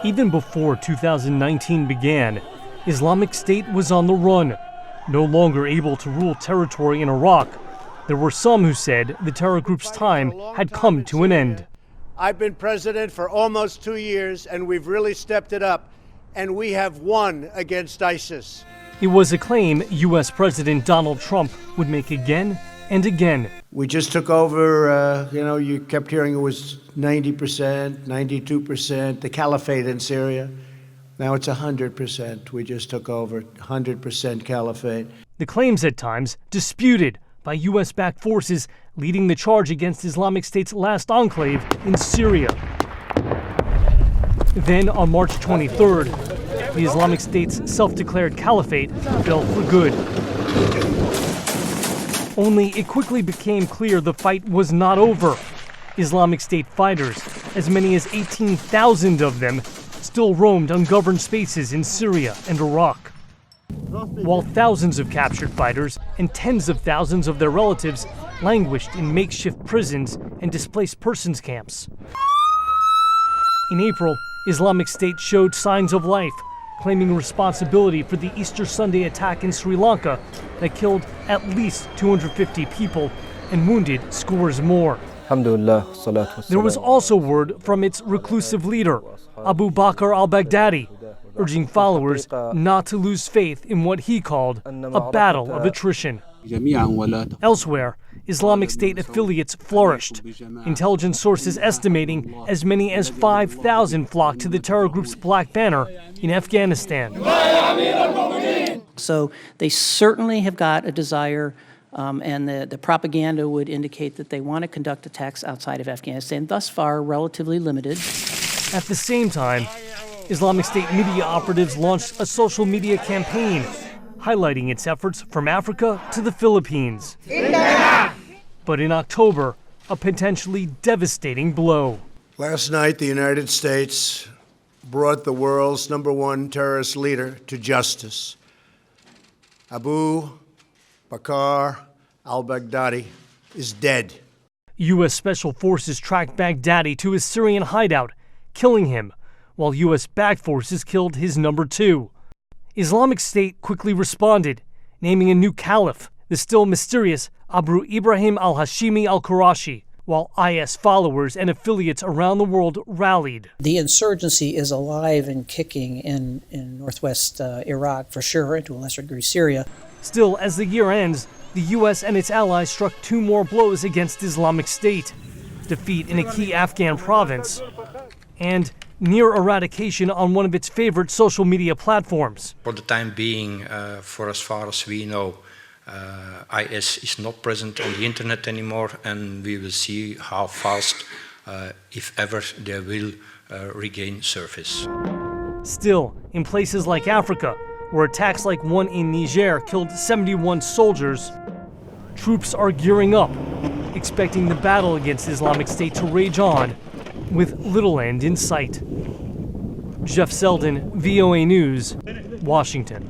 Even before 2019 began, Islamic State was on the run. No longer able to rule territory in Iraq, there were some who said the terror group's time had come to an end. I've been president for almost 2 years, and we've really stepped it up, and we have won against ISIS. It was a claim U.S. President Donald Trump would make again and again. We just took over, you kept hearing it was 90%, 92%, the caliphate in Syria. Now it's 100%. We just took over 100% caliphate. The claims at times disputed by U.S.-backed forces leading the charge against Islamic State's last enclave in Syria. Then on March 23rd, the Islamic State's self-declared caliphate fell for good. Only it quickly became clear the fight was not over. Islamic State fighters, as many as 18,000 of them, still roamed ungoverned spaces in Syria and Iraq. While thousands of captured fighters and tens of thousands of their relatives languished in makeshift prisons and displaced persons camps. In April, Islamic State showed signs of life, claiming responsibility for the Easter Sunday attack in Sri Lanka that killed at least 250 people and wounded scores more. There was also word from its reclusive leader, Abu Bakr al-Baghdadi, urging followers not to lose faith in what he called a battle of attrition. Elsewhere, Islamic State affiliates flourished. Intelligence sources estimating as many as 5,000 flocked to the terror group's black banner in Afghanistan. So they certainly have got a desire, and the propaganda would indicate that they want to conduct attacks outside of Afghanistan, thus far relatively limited. At the same time, Islamic State media operatives launched a social media campaign highlighting its efforts from Africa to the Philippines. But in October, a potentially devastating blow. Last night, the United States brought the world's #1 terrorist leader to justice. Abu Bakr al-Baghdadi is dead. U.S. Special Forces tracked Baghdadi to his Syrian hideout, killing him, while U.S.-backed forces killed his #2. Islamic State quickly responded, naming a new caliph, the still mysterious Abu Ibrahim al-Hashimi al-Qurashi, while IS followers and affiliates around the world rallied. The insurgency is alive and kicking in northwest Iraq, for sure, and to a lesser degree Syria. Still, as the year ends, the U.S. and its allies struck 2 more blows against Islamic State: defeat in a key Afghan province and near eradication on one of its favorite social media platforms. For the time being, for as far as we know, IS is not present on the internet anymore, and we will see how fast, if ever, they will regain surface. Still, in places like Africa, where attacks like one in Niger killed 71 soldiers, troops are gearing up, expecting the battle against Islamic State to rage on, with little end in sight. Jeff Seldin, VOA News, Washington.